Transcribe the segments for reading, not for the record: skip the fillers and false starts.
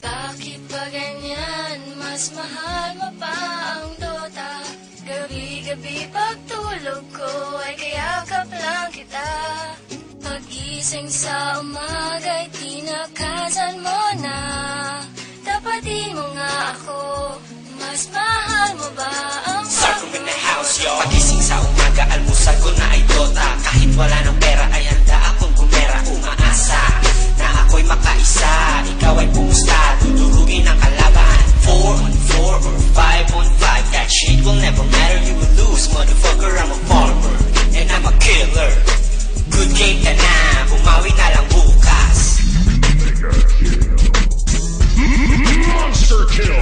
Bakit ba ganyan? Mas mahal mo pa ang Dota. Gabi-gabi pagtulog ko ay kayakap lang kita. Pag-gising sa umaga'y tinakasan mo na. Tapatin mo nga ako, mas mahal mo ba ang Sarkong in the house, yo. Pagising sa umaga, almusal ko na ay Dota. Kahit wala ng pera ay handa akong gumera. Umaasa na ako'y makaisa. Ikaw ay pumusta, dudurugin ang kalaban. 4 on 4 or 5 on 5, that shit will never matter. You will lose, motherfucker, I'm a farmer and I'm a killer. Good game ka na, bumawi na lang bukas. Monster kill!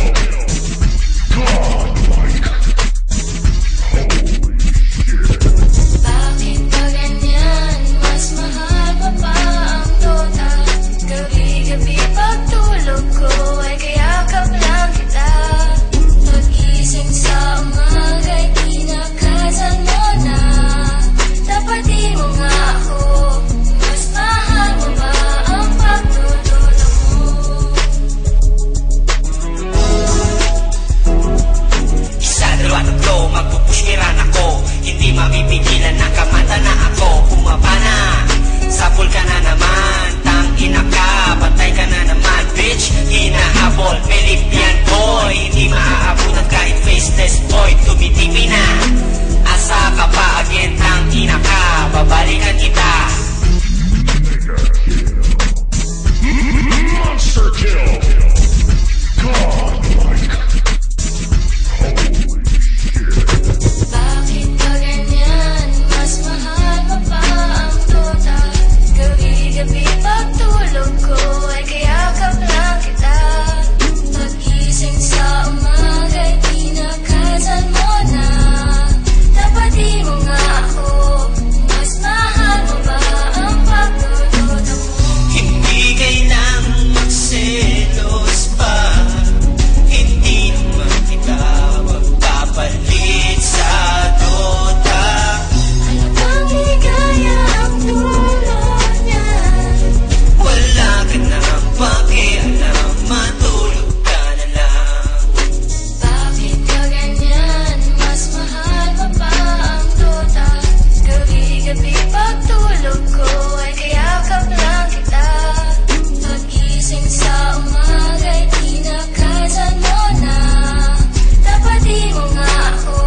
Godlike! Holy shit! Bakit ba ganyan? Mas mahal mo pa ang Dota. Gabi-gabi pagtulog ko ay kayakap lang kita. Pag-gising sa umaga'y tinakasan mo na. Tapatin mo nga ako, mas mahal mo ba ang pagtutulog mo? Isa, dalawa, tatlo, magpupushkiran ako. Hindi mapipigilan na kamata na ako. Bumaba na, sapul ka na naman. Tangina ka, patay ka na naman, bitch. Hinahabol, may Libyan boy. Hindi maaabutan kahit faceless boy. Tumitipi na, asa ka pa again, tangina ka. Babalikan kita. Monster kill! Godlike! Holy shit! Bakit ba ganyan? Mas mahal mo pa ang Dota. Gabi-gabi pagtulog ko ay kayakap lang kita. Pag-gising sa umaga'y tinakasan mo na. Tapatin mo nga ako, mas mahal mo ba ang pagtutulog mo? Hindi kailangang magselos pa. Hindi naman kita magpapalit sa Dota. Ano bang ligaya ang tulad niya? Wala ka nang pakialam, matulog ka na lang. Bakit ba ganyan? Mas mahal mo pa ang Dota. Gabi-gabi pagtulog ko ay kayakap lang kita. Pag-gising sa umaga'y tinakasan mo na. Tapatin mo nga ako,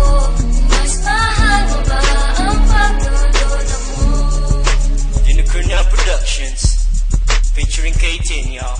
mas mahal mo ba ang pagtutulog mo? Unicorn Productions featuring K10, y'all.